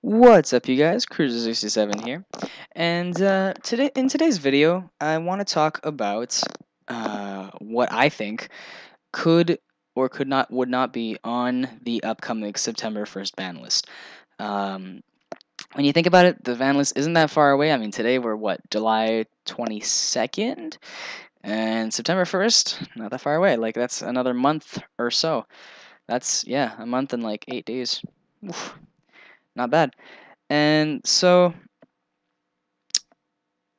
What's up, you guys? Cruiser67 here, and in today's video, I want to talk about what I think could or would not be on the upcoming September 1st ban list. Um, when you think about it, the ban list isn't that far away. I mean, today we're what, July 22nd, and September 1st, not that far away. Like that's another month or so. That's a month and like 8 days. Oof, not bad. And so,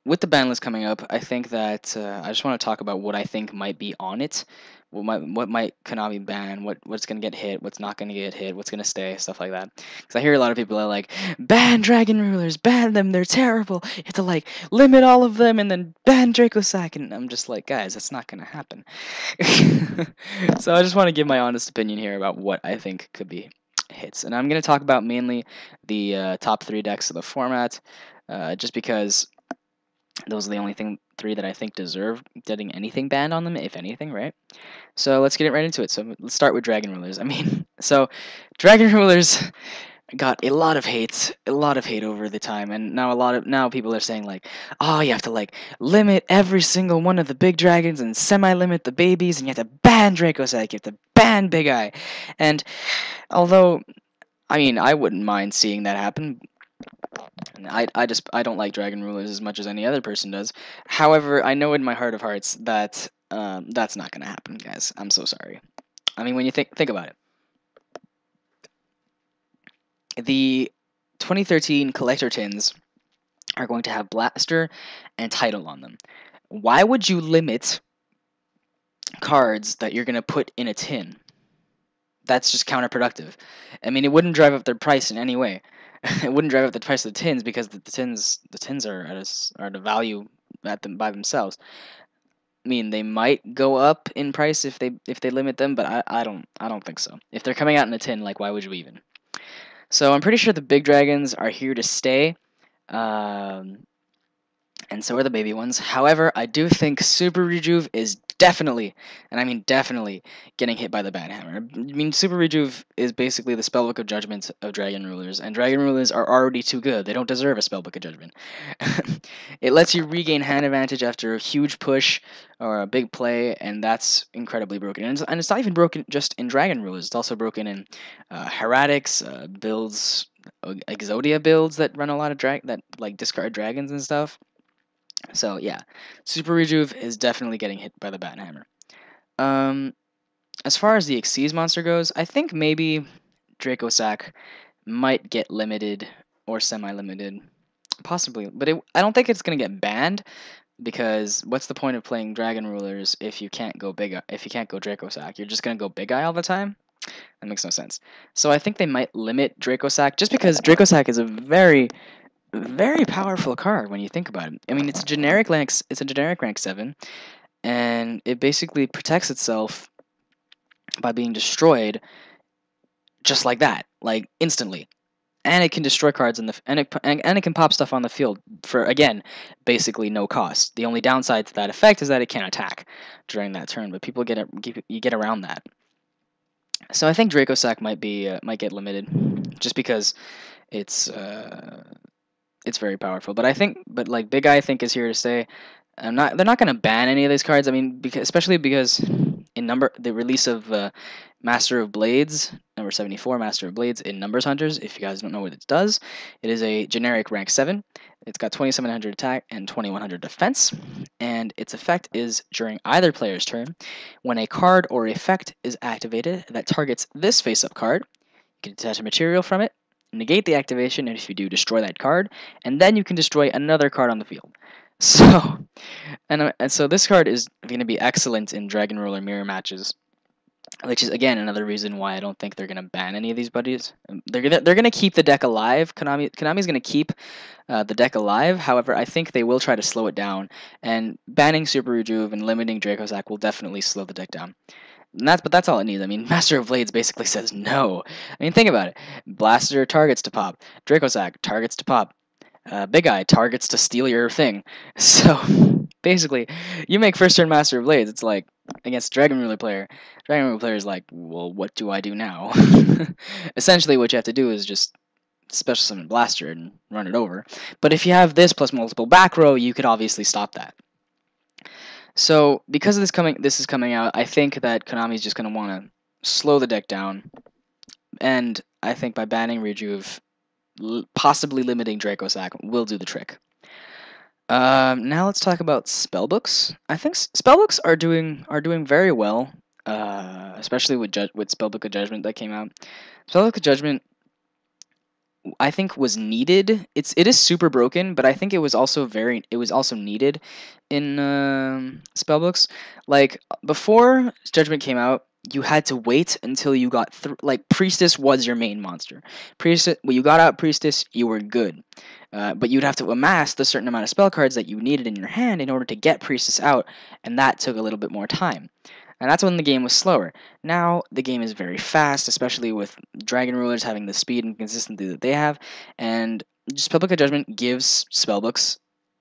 with the ban list coming up, I think that I just want to talk about what I think might be on it. What might Konami ban? What's gonna get hit? What's not gonna get hit? What's gonna stay? Stuff like that. Because I hear a lot of people are like, ban Dragon Rulers, ban them. They're terrible. You have to like limit all of them and then ban Draco-Sacc. And I'm just like, guys, that's not gonna happen. So I just want to give my honest opinion here about what I think could be hits, and I'm gonna talk about mainly the top 3 decks of the format, just because those are the only three that I think deserve getting anything banned on them, if anything, right? So let's get right into it. So let's start with Dragon Rulers. So Dragon Rulers got a lot of hate over the time, and now people are saying like, oh, you have to like limit every single one of the big dragons and semi-limit the babies, and you have to ban Draco-Sacc, you have to ban Big Eye, and although I wouldn't mind seeing that happen. I don't like Dragon Rulers as much as any other person does. However, I know in my heart of hearts that that's not gonna happen, guys. I'm so sorry. I mean, when you think about it, the 2013 collector tins are going to have Blaster and Title on them. Why would you limit cards that you're gonna put in a tin? That's just counterproductive. I mean, it wouldn't drive up their price in any way. It wouldn't drive up the price of the tins because the tins are at a value at them by themselves. I mean, they might go up in price if they limit them, but I don't think so. If they're coming out in a tin, like, why would you even? So I'm pretty sure the big dragons are here to stay. And so are the baby ones. However, I do think Super Rejuve is definitely, and I mean definitely, getting hit by the ban hammer. I mean, Super Rejuve is basically the Spellbook of Judgment of Dragon Rulers, and Dragon Rulers are already too good. They don't deserve a Spellbook of Judgment. It lets you regain hand advantage after a huge push or a big play, and that's incredibly broken. And it's not even broken just in Dragon Rulers. It's also broken in Heretics, builds, Exodia builds that run a lot of that like discard dragons and stuff. So yeah, Super Rejuve is definitely getting hit by the Bat Hammer. As far as the Xyz monster goes, I think maybe Draco-Sacc might get limited or semi-limited, possibly. But I don't think it's gonna get banned, because what's the point of playing Dragon Rulers if you can't go Draco-Sacc? You're just gonna go Big Eye all the time? That makes no sense. So I think they might limit Draco-Sacc, just because Draco-Sacc is a very powerful card when you think about it. I mean, it's a generic rank 7, and it basically protects itself by being destroyed just like that, like instantly. And it can destroy cards and it can pop stuff on the field for, again, basically no cost. The only downside to that effect is that it can't attack during that turn, but you get around that. So I think Draco-Sacc might get limited, just because it's very powerful. But like Big Eye, I think, is here to stay. They're not going to ban any of these cards. I mean, especially because the release of Master of Blades, number 74, Master of Blades in Numbers Hunters. If you guys don't know what it does, it is a generic rank 7. It's got 2700 attack and 2100 defense, and its effect is during either player's turn, when a card or effect is activated that targets this face-up card, you can detach a material from it, negate the activation, and if you do, destroy that card, and then you can destroy another card on the field. So, and so this card is going to be excellent in Dragon Ruler mirror matches, which is, again, another reason why I don't think they're going to ban any of these buddies. They're gonna keep the deck alive. Konami's going to keep the deck alive. However, I think they will try to slow it down, and banning Super Rejuve and limiting Draco-Sacc will definitely slow the deck down. But that's all it needs. I mean, Master of Blades basically says no. I mean, think about it. Blaster targets to pop. Draco-Sacc targets to pop. Big Eye targets to steal your thing. So, basically, you make first turn Master of Blades, it's like, against Dragon Ruler player. Dragon Ruler player is like, well, what do I do now? Essentially, what you have to do is just special summon Blaster and run it over. But if you have this plus multiple back row, you could obviously stop that. So because of this is coming out, I think that Konami is just going to want to slow the deck down, and I think by banning Rejuve, possibly limiting Draco-Sacc will do the trick. Now let's talk about spellbooks. I think spellbooks are doing very well, especially with Spellbook of Judgment that came out. Spellbook of Judgment, I think, was needed. It is super broken, but I think it was also needed in spellbooks. Like before Judgment came out, you had to wait until you got like Priestess was your main monster. Priestess, when you got out Priestess, you were good. But you'd have to amass the certain amount of spell cards that you needed in your hand in order to get Priestess out, and that took a little bit more time. And that's when the game was slower. Now, the game is very fast, especially with Dragon Rulers having the speed and consistency that they have, and Spellbook of Judgment gives spellbooks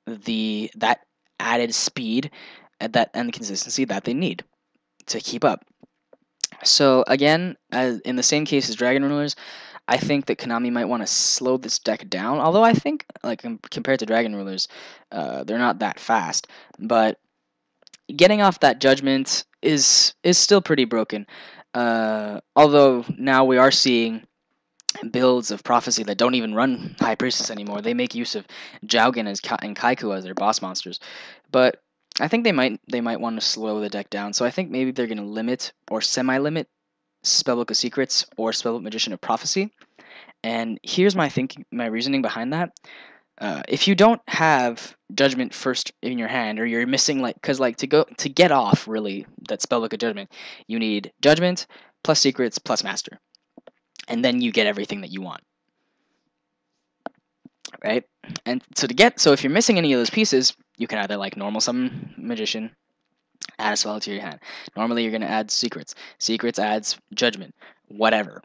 that added speed and the consistency that they need to keep up. So again, in the same case as Dragon Rulers, I think that Konami might want to slow this deck down. Although I think, like compared to Dragon Rulers, they're not that fast. But getting off that Judgment is still pretty broken. Although now we are seeing builds of Prophecy that don't even run High Priestess anymore. They make use of Jaugen and Kaiku as their boss monsters. But I think they might want to slow the deck down. So I think maybe they're going to limit or semi-limit Spellbook of Secrets or Spellbook Magician of Prophecy. And here's my reasoning behind that. If you don't have Judgment first in your hand, or you're missing to get off really that Spellbook of Judgment, you need Judgment plus Secrets plus Master, and then you get everything that you want, right? And so if you're missing any of those pieces, you can either normal summon Magician, add a spell to your hand. Normally you're going to add Secrets. Secrets adds Judgment, whatever.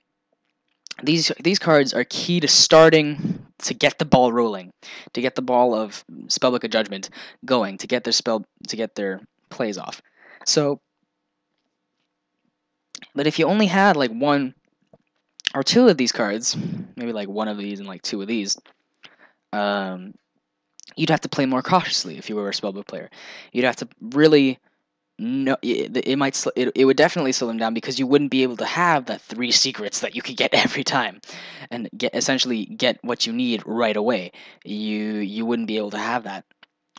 These cards are key to starting to get the ball rolling, to get the ball of Spellbook of Judgment going, to get their plays off. So, but if you only had one or two of these cards, maybe one of these and two of these, you'd have to play more cautiously if you were a Spellbook player. You'd have to really. No, it would definitely slow them down, because you wouldn't be able to have the 3 secrets that you could get every time, and essentially get what you need right away. You wouldn't be able to have that.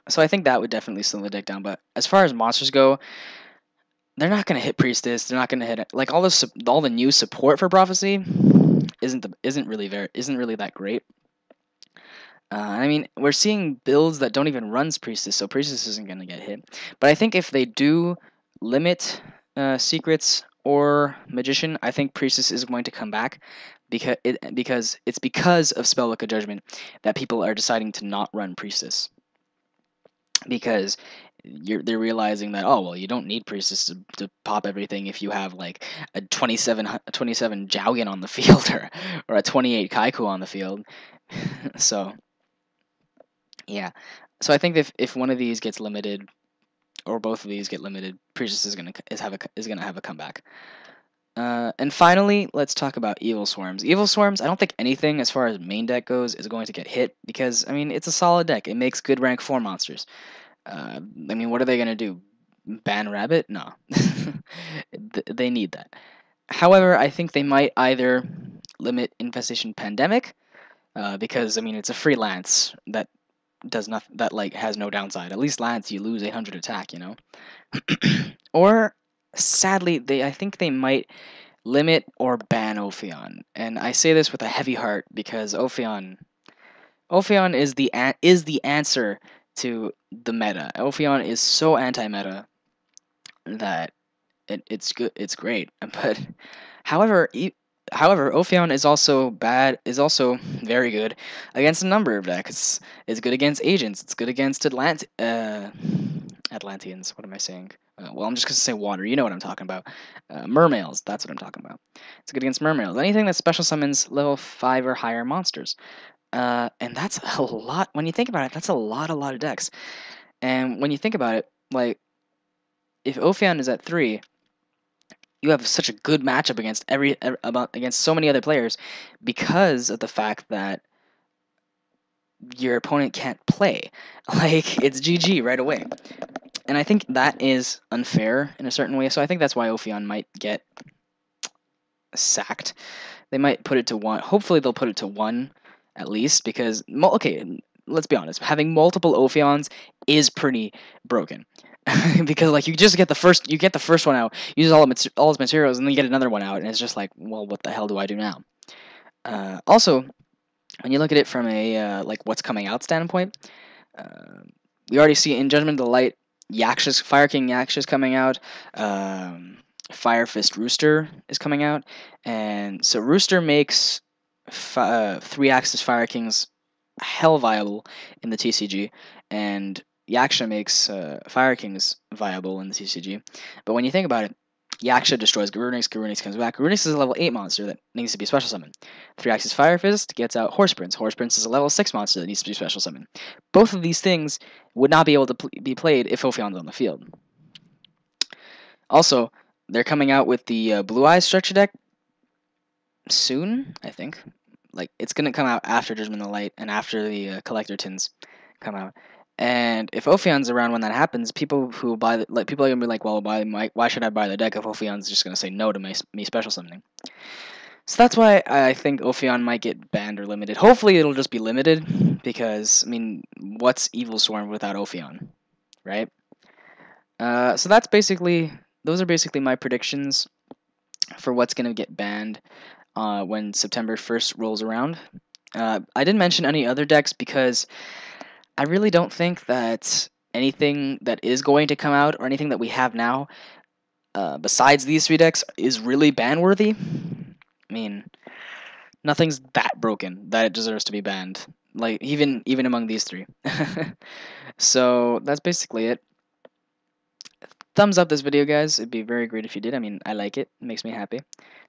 So I think that would definitely slow the deck down. But as far as monsters go, they're not going to hit Priestess. They're not going to hit all the new support for Prophecy isn't really that great. I mean, we're seeing builds that don't even run Priestess, so Priestess isn't going to get hit. But I think if they do limit Secrets or Magician, I think Priestess is going to come back, because it's because of Spellbook of Judgment that people are deciding to not run Priestess. Because they're realizing that, oh, well, you don't need Priestess to pop everything if you have a 27 Jaugen on the field, or a 28 Kaiku on the field. So yeah, so I think if one of these gets limited, or both of these get limited, Priestess is gonna have a comeback. And finally, let's talk about Evil Swarms. Evil Swarms, I don't think anything as far as main deck goes is going to get hit, because I mean it's a solid deck. It makes good rank 4 monsters. I mean, what are they gonna do? Ban Rabbit? No, they need that. However, I think they might either limit Infestation Pandemic, because I mean it's a free lance that does nothing, that has no downside. At least lance, you lose 800 attack, Or sadly, I think they might limit or ban Ophion. And I say this with a heavy heart, because Ophion is the answer to the meta. Ophion is so anti-meta that it's good. It's great. But however, Ophion is also very good against a number of decks. It's good against Agents. It's good against Atlanteans. What am I saying? Well, I'm just going to say water. You know what I'm talking about. Mermails. That's what I'm talking about. It's good against Mermails. Anything that special summons level 5 or higher monsters. And that's a lot. When you think about it, that's a lot of decks. And when you think about it, if Ophion is at 3, you have such a good matchup against against so many other players because of the fact that your opponent can't play. Like, it's GG right away. And I think that is unfair in a certain way. So I think that's why Ophion might get sacked. They might put it to 1. Hopefully they'll put it to 1 at least, because okay, let's be honest, having multiple Ophions is pretty broken. Because like you get the first one out, use all its materials, and then you get another one out, and it's just like, well, what the hell do I do now? Also, when you look at it from a like what's coming out standpoint, we already see in Judgment of the Light, Fire King Yaksha's coming out. Fire Fist Rooster is coming out, and so Rooster makes 3-axis Fire Kings hell viable in the TCG, and Yaksha makes Fire Kings viable in the TCG. But when you think about it, Yaksha destroys Garunix, Garunix comes back. Garunix is a level 8 monster that needs to be special summoned. 3-axis Fire Fist gets out Horse Prince. Horse Prince is a level 6 monster that needs to be special summoned. Both of these things would not be able to be played if Ophion's on the field. Also, they're coming out with the Blue Eyes structure deck soon, I think. Like, it's going to come out after Judgment of the Light and after the Collector Tins come out. And if Ophion's around when that happens, people who buy people are gonna be like, well, why should I buy the deck if Ophion's just gonna say no to me special summoning? So that's why I think Ophion might get banned or limited. Hopefully it'll just be limited, because I mean, what's Evil Swarm without Ophion, right? So those are basically my predictions for what's gonna get banned when September 1st rolls around. I didn't mention any other decks because I really don't think that anything that is going to come out or anything that we have now, besides these 3 decks, is really ban-worthy. I mean, nothing's that broken that it deserves to be banned. Like, even among these 3. So that's basically it. Thumbs up this video, guys. It'd be very great if you did. I mean, I like it. It makes me happy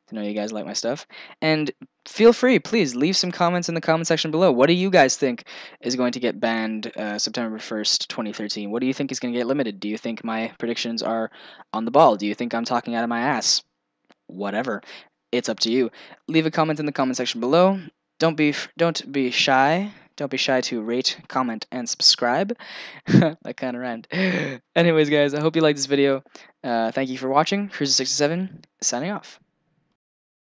to know you guys like my stuff. And feel free, please, leave some comments in the comment section below. What do you guys think is going to get banned September 1st, 2013? What do you think is going to get limited? Do you think my predictions are on the ball? Do you think I'm talking out of my ass? Whatever. It's up to you. Leave a comment in the comment section below. Don't be shy. Don't be shy to rate, comment, and subscribe. That kind of rhymed. Anyways, guys, I hope you liked this video. Thank you for watching. Cruiser67, signing off.